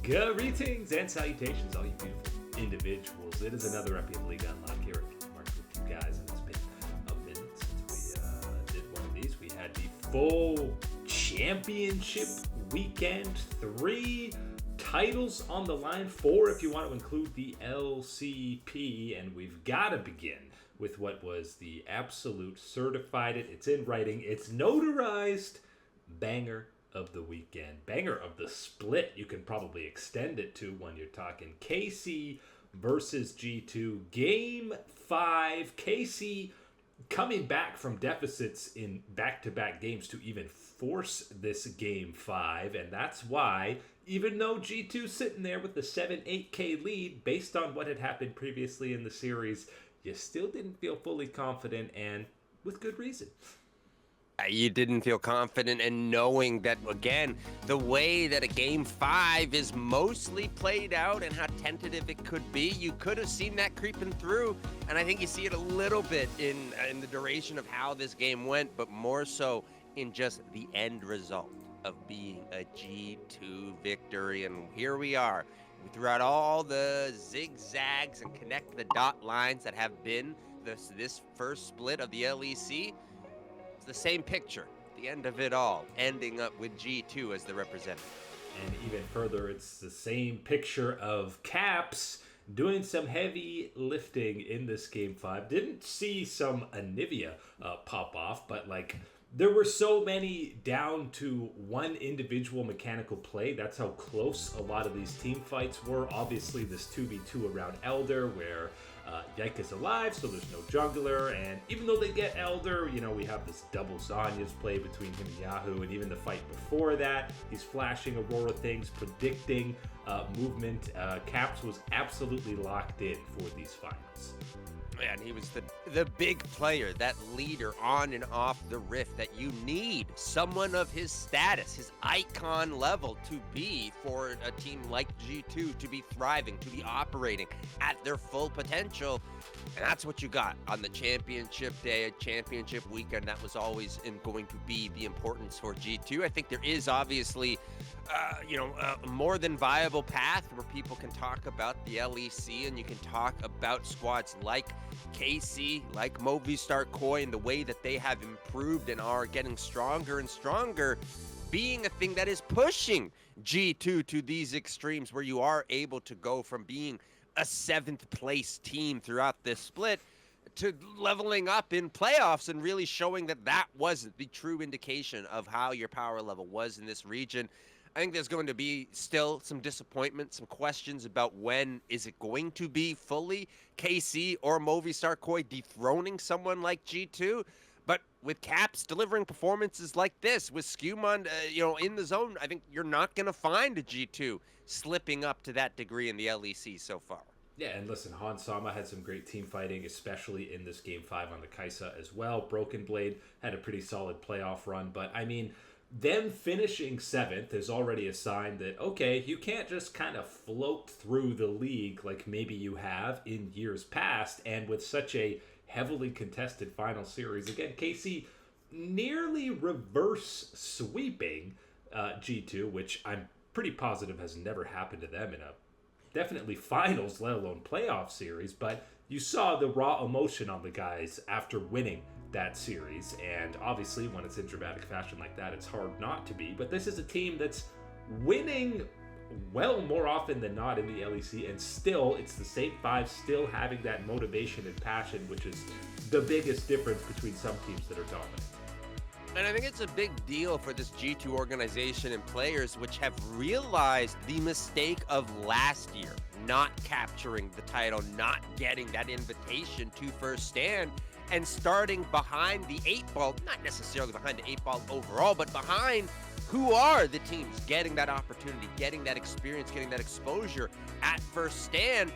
Greetings and salutations, all you beautiful individuals. It is another episode of League Unlock here. Mark with you guys, and it's been a minute since we did one of these. We had the full championship weekend, 3 titles on the line, 4 if you want to include the LCP, and we've got to begin with what was the absolute certified, it's in writing, it's notarized banger of the weekend, banger of the split. You can probably extend it to when you're talking KC versus G2 game 5. KC coming back from deficits in back-to-back games to even force this game 5, and that's why, even though G2 sitting there with the 7-8K lead based on what had happened previously in the series, you still didn't feel fully confident, and with good reason. You didn't feel confident in knowing that, again, the way that a game 5 is mostly played out and how tentative it could be, you could have seen that creeping through. And I think you see it a little bit in the duration of how this game went, but more so in just the end result of being a G2 victory. And here we are. Throughout all the zigzags and connect the dot lines that have been this first split of the LEC, the same picture, the end of it all, ending up with G2 as the representative. And even further, it's the same picture of Caps doing some heavy lifting in this game 5. Didn't see some Anivia pop off, but there were so many down to one individual mechanical play. That's how close a lot of these team fights were. Obviously, this 2v2 around Elder, where Yike is alive, so there's no jungler. And even though they get Elder, we have this double Zanya's play between him and Yahoo. And even the fight before that, he's flashing Aurora things, predicting movement. Caps was absolutely locked in for these finals. Man, he was the big player, that leader on and off the rift that you need someone of his status, his icon level to be for a team like G2 to be thriving, to be operating at their full potential. And that's what you got on the championship day, championship weekend. That was always going to be the importance for G2. I think there is obviously a more than viable path where people can talk about the LEC and you can talk about squads like KC, like Movistar Koi, and the way that they have improved and are getting stronger and stronger, being a thing that is pushing G2 to these extremes where you are able to go from being a 7th place team throughout this split to leveling up in playoffs and really showing that was the true indication of how your power level was in this region. I think there's going to be still some disappointment, some questions about when is it going to be fully KC or Movistar Koi dethroning someone like G2. But with Caps delivering performances like this, with Skewmon, in the zone, I think you're not going to find a G2 slipping up to that degree in the LEC so far. Yeah, and listen, Han Sama had some great team fighting, especially in this Game 5 on the Kaisa as well. Broken Blade had a pretty solid playoff run, but them finishing 7th is already a sign that, okay, you can't just kind of float through the league like maybe you have in years past, and with such a heavily contested final series. Again, KC nearly reverse sweeping G2, which I'm pretty positive has never happened to them in a definitely finals, let alone playoff series, but you saw the raw emotion on the guys after winning that series, and obviously when it's in dramatic fashion like that, it's hard not to be. But this is a team that's winning well more often than not in the LEC, and still it's the same 5 still having that motivation and passion, which is the biggest difference between some teams that are dominant. And I think it's a big deal for this G2 organization and players which have realized the mistake of last year, not capturing the title, not getting that invitation to first stand, and starting behind the 8 ball, not necessarily behind the 8 ball overall, but behind who are the teams getting that opportunity, getting that experience, getting that exposure at first stand.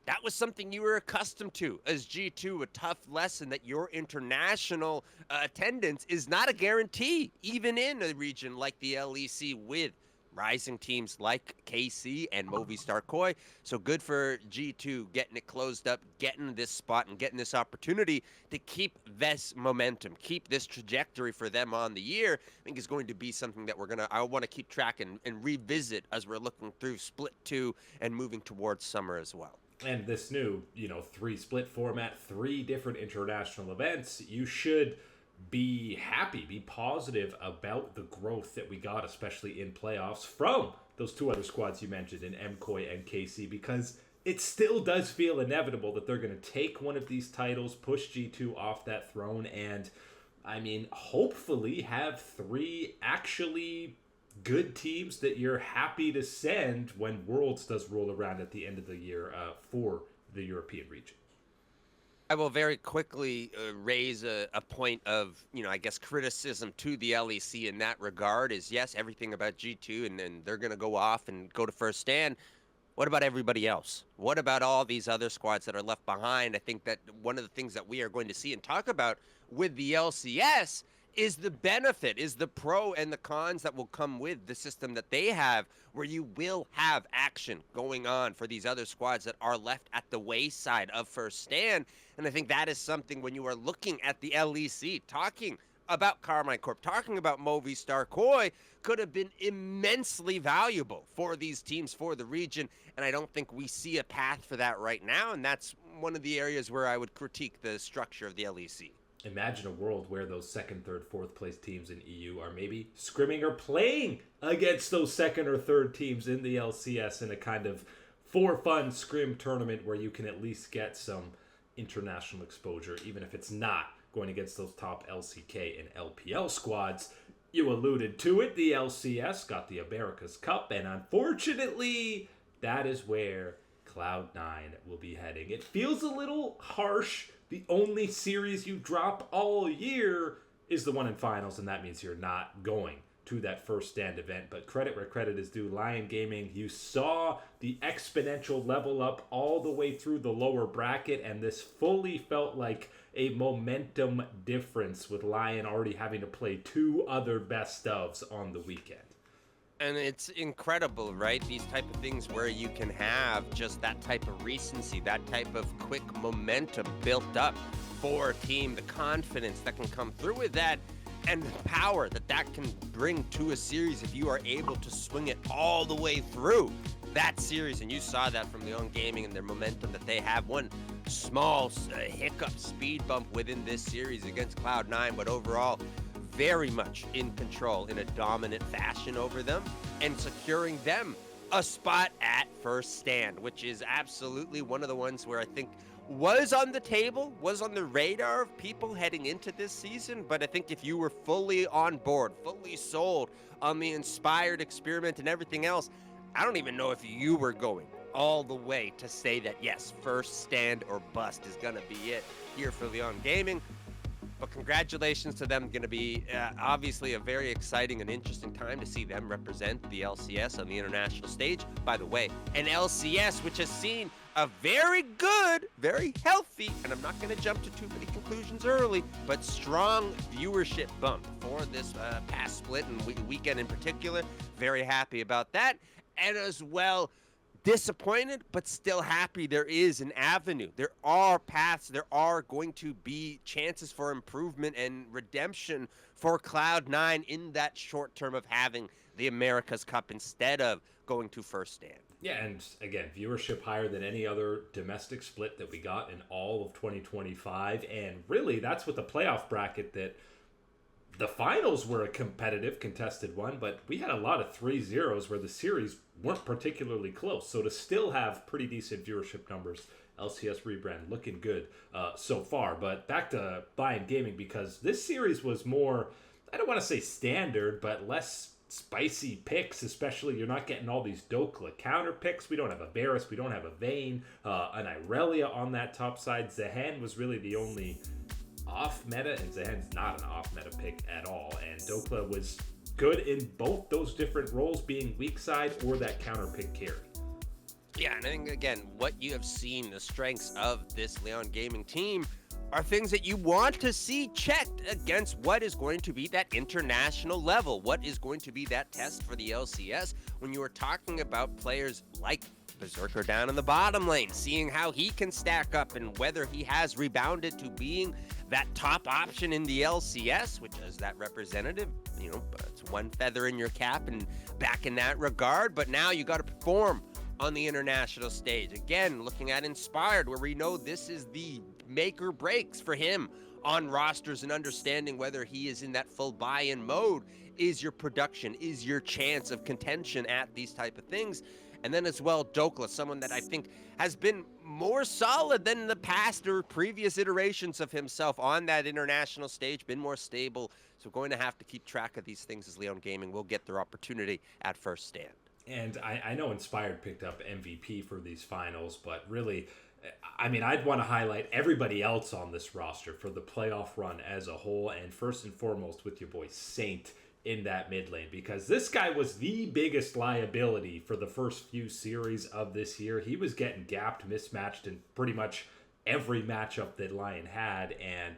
That was something you were accustomed to as G2, a tough lesson that your international attendance is not a guarantee, even in a region like the LEC with rising teams like KC and Movistar Koi. So good for G2 getting it closed up, getting this spot and getting this opportunity to keep this momentum, keep this trajectory for them on the year. I think is going to be something that I want to keep track and revisit as we're looking through Split 2 and moving towards summer as well. And this new, 3 split format, 3 different international events, you should be happy, be positive about the growth that we got, especially in playoffs, from those 2 other squads you mentioned in MKOI and KC, because it still does feel inevitable that they're going to take one of these titles, push G2 off that throne, and, hopefully have 3 actually good teams that you're happy to send when Worlds does roll around at the end of the year for the European region. I will very quickly raise a point of, criticism to the LEC in that regard is, yes, everything about G2 and they're going to go off and go to first stand. What about everybody else? What about all these other squads that are left behind? I think that one of the things that we are going to see and talk about with the LCS is the benefit, is the pro and the cons that will come with the system that they have, where you will have action going on for these other squads that are left at the wayside of first stand. And I think that is something when you are looking at the LEC, talking about Carmine Corp, talking about Movistar Koi, could have been immensely valuable for these teams, for the region. And I don't think we see a path for that right now. And that's one of the areas where I would critique the structure of the LEC. Imagine a world where those 2nd, 3rd, 4th place teams in EU are maybe scrimming or playing against those 2nd or 3rd teams in the LCS in a kind of for fun scrim tournament where you can at least get some international exposure, even if it's not going against those top LCK and LPL squads. You alluded to it, the LCS got the America's Cup, and unfortunately, that is where Cloud9 will be heading. It feels a little harsh. The only series you drop all year is the one in finals, and that means you're not going to that first stand event. But credit where credit is due. Lyon Gaming, you saw the exponential level up all the way through the lower bracket, and this fully felt like a momentum difference with Lyon already having to play 2 other best ofs on the weekend. And it's incredible, right? These type of things where you can have just that type of recency, that type of quick momentum built up for a team, the confidence that can come through with that, and the power that can bring to a series if you are able to swing it all the way through that series. And you saw that from Lyon Gaming and their momentum that they have. One small hiccup, speed bump within this series against Cloud9, but overall, very much in control in a dominant fashion over them and securing them a spot at first stand, which is absolutely one of the ones where I think was on the table, was on the radar of people heading into this season. But I think if you were fully on board, fully sold on the inspired experiment and everything else, I don't even know if you were going all the way to say that, yes, first stand or bust is going to be it here for Lyon Gaming. But congratulations to them. Going to be obviously a very exciting and interesting time to see them represent the LCS on the international stage. By the way, an LCS which has seen a very good, very healthy, and I'm not going to jump to too many conclusions early, but strong viewership bump for this past split and weekend in particular. Very happy about that. And as well, disappointed, but still happy there is an avenue. There are paths. There are going to be chances for improvement and redemption for Cloud9 in that short term of having the America's Cup instead of going to first stand. Yeah, and again, viewership higher than any other domestic split that we got in all of 2025. And really, that's with the playoff bracket that the finals were a competitive, contested one, but we had a lot of 3-0s where the series weren't particularly close. So to still have pretty decent viewership numbers, LCS rebrand looking good so far. But back to Lyon Gaming, because this series was more, I don't want to say standard, but less spicy picks, especially you're not getting all these Dokla counter picks. We don't have a Varus, we don't have a Vayne, an Irelia on that top side. Zehen was really the only off-meta, and Zehen's not an off-meta pick at all. And Dokla was good in both those different roles, being weak side or that counter pick carry. Yeah, and I think, again, what you have seen, the strengths of this Lyon Gaming team are things that you want to see checked against what is going to be that international level, what is going to be that test for the LCS when you are talking about players like Berserker down in the bottom lane, seeing how he can stack up and whether he has rebounded to being that top option in the LCS, which is that representative, it's one feather in your cap and back in that regard, but now you got to perform on the international stage. Again, looking at Inspired, where we know this is the make or breaks for him on rosters and understanding whether he is in that full buy-in mode is your production, is your chance of contention at these type of things. And then as well, Dokla, someone that I think has been more solid than the past or previous iterations of himself on that international stage, been more stable. So going to have to keep track of these things as Lyon Gaming will get their opportunity at first stand. And I know Inspired picked up MVP for these finals, but really, I mean, I'd want to highlight everybody else on this roster for the playoff run as a whole, and first and foremost with your boy Saint in that mid lane, because this guy was the biggest liability for the first few series of this year. He was getting gapped, mismatched in pretty much every matchup that Lyon had, and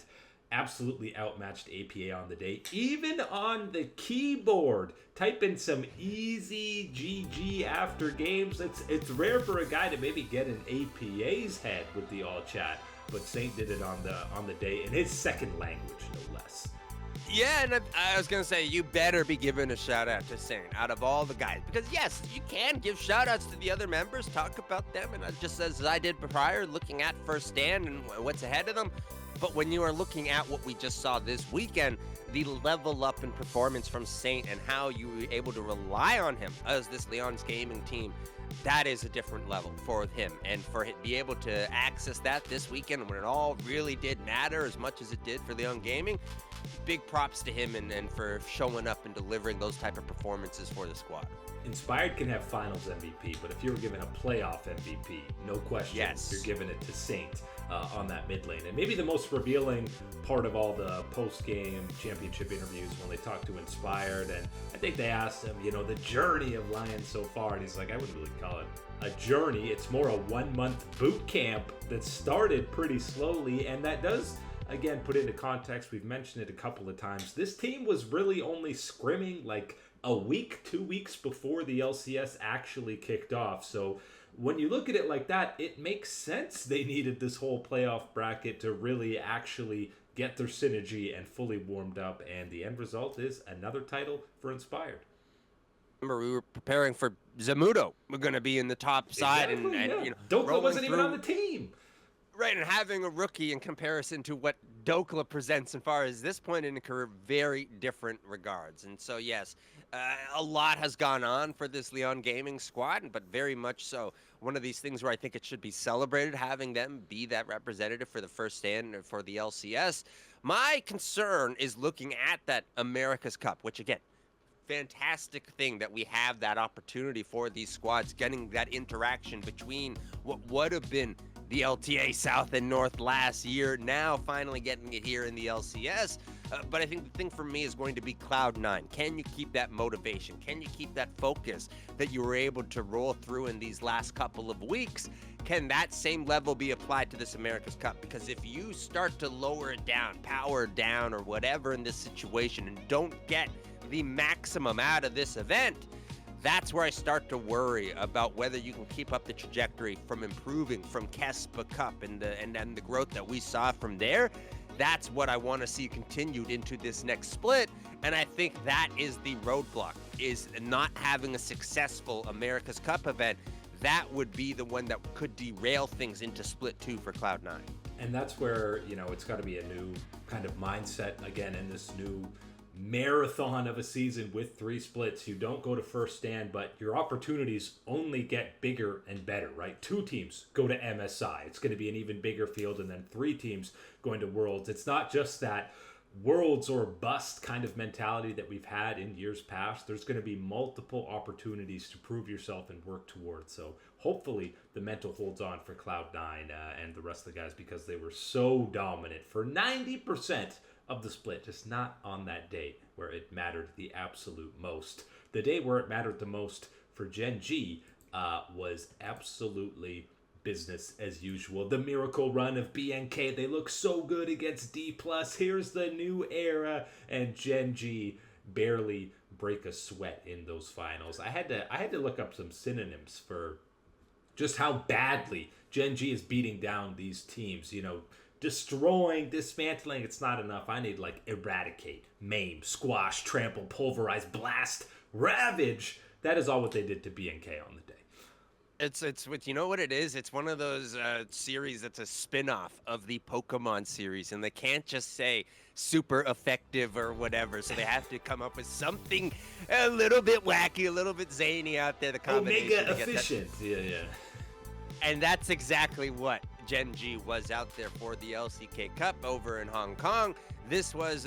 absolutely outmatched APA on the day. Even on the keyboard, type in some easy GG after games. It's rare for a guy to maybe get an APA's head with the all chat, but Saint did it on the day in his second language, no less. Yeah, and I was going to say, you better be giving a shout-out to Saint out of all the guys. Because, yes, you can give shout-outs to the other members, talk about them, and just as I did prior, looking at first stand and what's ahead of them. But when you are looking at what we just saw this weekend, the level up in performance from Saint and how you were able to rely on him as this Lyon's gaming team, that is a different level for him. And for him to be able to access that this weekend when it all really did matter as much as it did for Lyon Gaming, big props to him and for showing up and delivering those type of performances for the squad. Inspired can have finals MVP, but if you were given a playoff MVP, no question, yes, you're giving it to Saint on that mid lane. And maybe the most revealing part of all the post-game championship interviews when they talked to Inspired, and I think they asked him, the journey of Lyon so far, and he's like, I wouldn't really call it a journey. It's more a 1-month boot camp that started pretty slowly, and that does, again, put into context, we've mentioned it a couple of times, this team was really only scrimming like a week, 2 weeks before the LCS actually kicked off. So when you look at it like that, it makes sense they needed this whole playoff bracket to really actually get their synergy and fully warmed up. And the end result is another title for Inspired. Remember, we were preparing for Zamudo. We're going to be in the top side. Exactly, and yeah. Dokla wasn't even on the team. Right, and having a rookie in comparison to what Dokla presents as far as this point in the career, very different regards. And so, yes, a lot has gone on for this Lyon Gaming squad, but very much so. One of these things where I think it should be celebrated, having them be that representative for the first stand for the LCS. My concern is looking at that America's Cup, which, again, fantastic thing that we have that opportunity for these squads, getting that interaction between what would have been the LTA South and North last year, now finally getting it here in the LCS. But I think the thing for me is going to be Cloud9. Can you keep that motivation? Can you keep that focus that you were able to roll through in these last couple of weeks? Can that same level be applied to this America's Cup? Because if you start to lower it down, power it down, or whatever in this situation, and don't get the maximum out of this event, that's where I start to worry about whether you can keep up the trajectory from improving from Kespa Cup and the growth that we saw from there. That's what I want to see continued into this next split. And I think that is the roadblock, is not having a successful America's Cup event. That would be the one that could derail things into split 2 for Cloud9. And that's where, it's got to be a new kind of mindset again in this new marathon of a season with 3 splits. You don't go to first stand, but your opportunities only get bigger and better, right? 2 teams go to MSI. It's going to be an even bigger field, and then 3 teams going to Worlds. It's not just that Worlds or bust kind of mentality that we've had in years past. There's going to be multiple opportunities to prove yourself and work towards. So hopefully the mental holds on for Cloud9 and the rest of the guys, because they were so dominant for 90% of the split, just not on that day where it mattered the absolute most. The day where it mattered the most for GenG was absolutely business as usual. The miracle run of BNK, they look so good against D+. Here's the new era, and GenG barely break a sweat in those finals. I had to look up some synonyms for just how badly GenG is beating down these teams. Destroying, dismantling, it's not enough. I need eradicate, maim, squash, trample, pulverize, blast, ravage. That is all what they did to BNK on the day. It's you know what it is? It's one of those series that's a spin-off of the Pokemon series, and they can't just say super effective or whatever, so they have to come up with something a little bit wacky, a little bit zany out there. The combination Omega efficient. Yeah. And that's exactly what GenG was out there for the LCK Cup over in Hong Kong. This was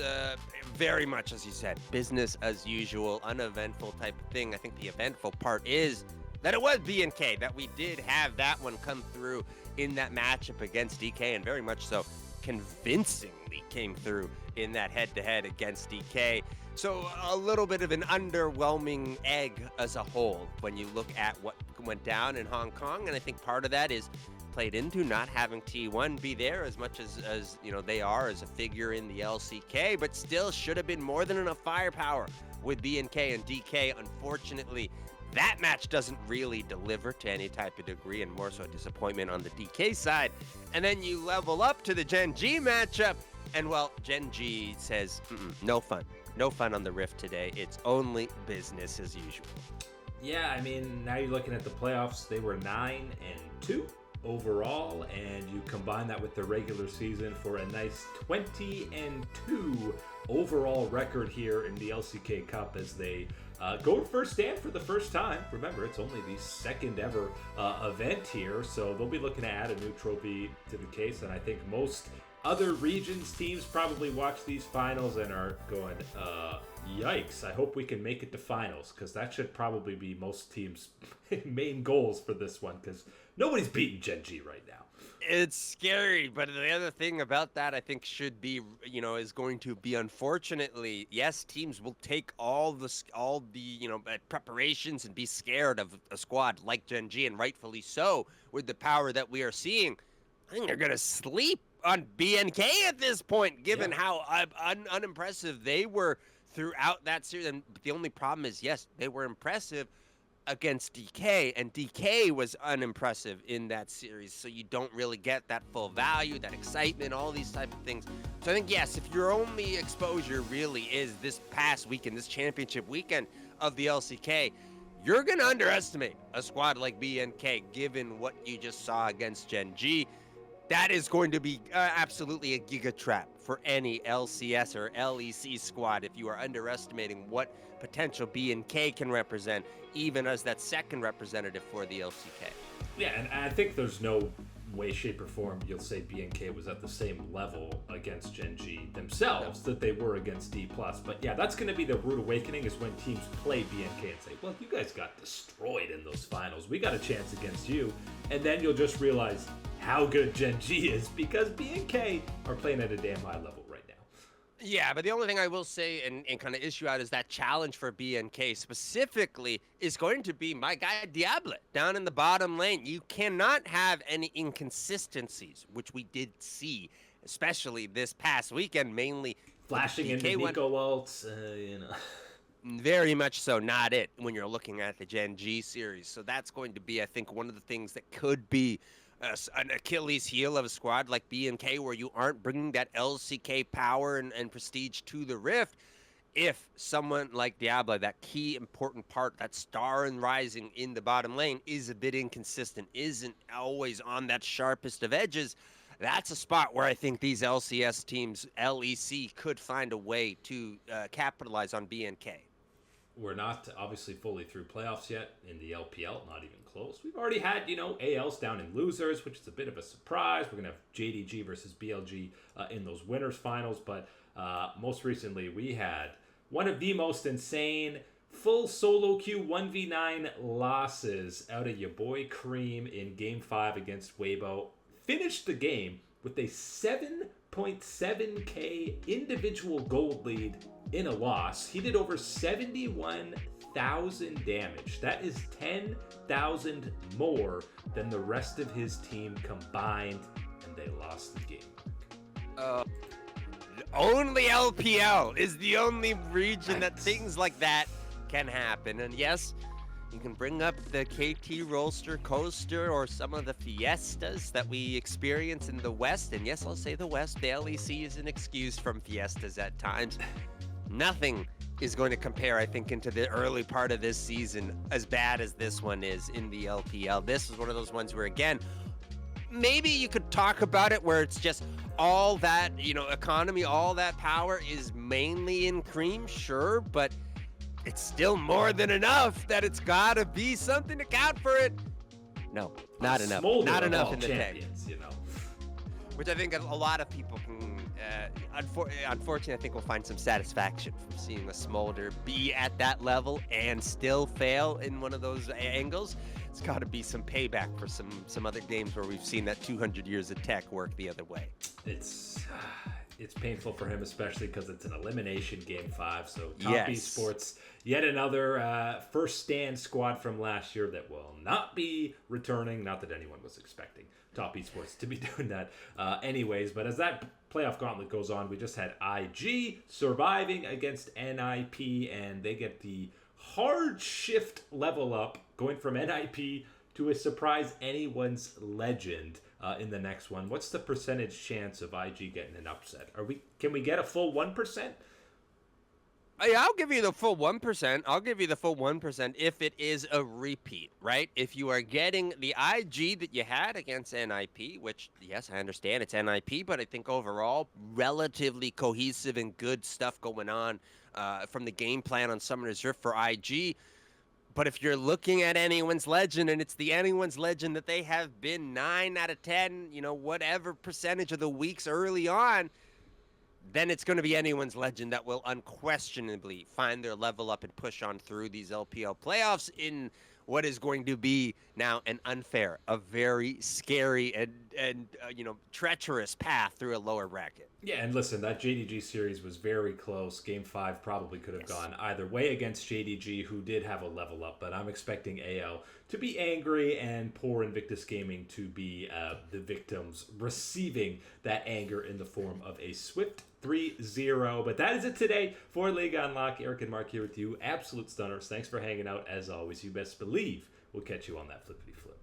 very much, as you said, business as usual, uneventful type of thing. I think the eventful part is that it was BNK, that we did have that one come through in that matchup against DK, and very much so convincingly came through in that head-to-head against DK. So a little bit of an underwhelming egg as a whole when you look at what went down in Hong Kong, and I think part of that is played into not having T1 be there as much as they are as a figure in the LCK, but still should have been more than enough firepower with BNK and DK. Unfortunately, that match doesn't really deliver to any type of degree, and more so a disappointment on the DK side. And then you level up to the GenG matchup, and well, GenG says, no fun. No fun on the Rift today. It's only business as usual. Yeah, I mean, now you're looking at the playoffs. They were 9-2 overall, and you combine that with the regular season for a nice 20-2 overall record here in the LCK Cup as they go to first stand for the first time. Remember, it's only the second ever event here, so they'll be looking to add a new trophy to the case, and I think most other regions teams probably watch these finals and are going, yikes, I hope we can make it to finals, because that should probably be most teams' main goals for this one, because nobody's beating GenG right now. It's scary, but the other thing about that I think should be, is going to be, unfortunately, yes, teams will take all the preparations and be scared of a squad like GenG, and rightfully so, with the power that we are seeing. I think they're going to sleep on BNK at this point, given how unimpressive they were throughout that series. And the only problem is, yes, they were impressive against DK, and DK was unimpressive in that series, so you don't really get that full value, that excitement, all these type of things. So I think, yes, if your only exposure really is this past weekend, this championship weekend of the LCK, you're going to underestimate a squad like BNK, given what you just saw against GenG. That is going to be absolutely a giga trap for any LCS or LEC squad if you are underestimating what potential BNK can represent, even as that second representative for the LCK. Yeah, and I think there's no way, shape, or form you'll say BNK was at the same level against GenG themselves that they were against D+. But yeah, that's going to be the rude awakening, is when teams play BNK and say, well, you guys got destroyed in those finals. We got a chance against you. And then you'll just realize how good GenG is, because BNK are playing at a damn high level right now. Yeah, but the only thing I will say and kind of issue out is that challenge for BNK specifically is going to be my guy Diable down in the bottom lane. You cannot have any inconsistencies, which we did see, especially this past weekend, mainly flashing into Nico ults, Very much so not it when you're looking at the GenG series. So that's going to be, I think, one of the things that could be an Achilles heel of a squad like BNK, where you aren't bringing that LCK power and prestige to the Rift. If someone like Diable, that key important part, that star and rising in the bottom lane, is a bit inconsistent, isn't always on that sharpest of edges, that's a spot where I think these LCS teams, LEC, could find a way to capitalize on BNK. We're not obviously fully through playoffs yet in the LPL, not even close. We've already had, ALs down in losers, which is a bit of a surprise. We're going to have JDG versus BLG in those winners finals. But most recently, we had one of the most insane full solo queue 1v9 losses out of your boy Creme in Game 5 against Weibo. Finished the game with a 7.7k individual gold lead in a loss. He did over 71 3,000 damage. That is 10,000 more than the rest of his team combined, and they lost the game. Only LPL is the only region that Right. things like that can happen. And yes, you can bring up the KT Roaster Coaster or some of the fiestas that we experience in the West. And yes, I'll say the West. The LEC is an excuse from fiestas at times. Nothing is going to compare, I think, into the early part of this season as bad as this one is in the LPL. This is one of those ones where, again, maybe you could talk about it where it's just all that, economy, all that power is mainly in Creme, sure, but it's still more than enough that it's got to be something to count for it. No, not enough. Smolder Not of enough all in the tank. champions, Which I think a lot of people can, unfortunately, I think we'll find some satisfaction from seeing a Smolder be at that level and still fail in one of those angles. It's got to be some payback for some other games where we've seen that 200 years of tech work the other way. It's painful for him, especially because it's an elimination game 5. So Top Yes. Esports, yet another first stand squad from last year that will not be returning. Not that anyone was expecting Top Esports to be doing that anyways. But as that playoff gauntlet goes on, we just had IG surviving against NIP, and they get the hard shift level up, going from NIP to a surprise anyone's legend in the next one. What's the percentage chance of IG getting an upset? Can we get a full 1%? I'll give you the full 1%. I'll give you the full 1% if it is a repeat, right? If you are getting the IG that you had against NIP, which, yes, I understand it's NIP, but I think overall relatively cohesive and good stuff going on from the game plan on Summoner's Rift for IG. But if you're looking at anyone's legend, and it's the anyone's legend that they have been 9 out of 10, whatever percentage of the weeks early on, then it's going to be anyone's legend that will unquestionably find their level up and push on through these LPL playoffs in what is going to be now an unfair, a very scary and treacherous path through a lower bracket. Yeah, and listen, that JDG series was very close. Game 5 probably could have gone either way against JDG, who did have a level up, but I'm expecting AL to be angry and poor Invictus Gaming to be the victims receiving that anger in the form of a swift 3-0. But that is it today for League Unlock. Eric and Mark here with you. Absolute stunners. Thanks for hanging out. As always, you best believe we'll catch you on that flippity flip.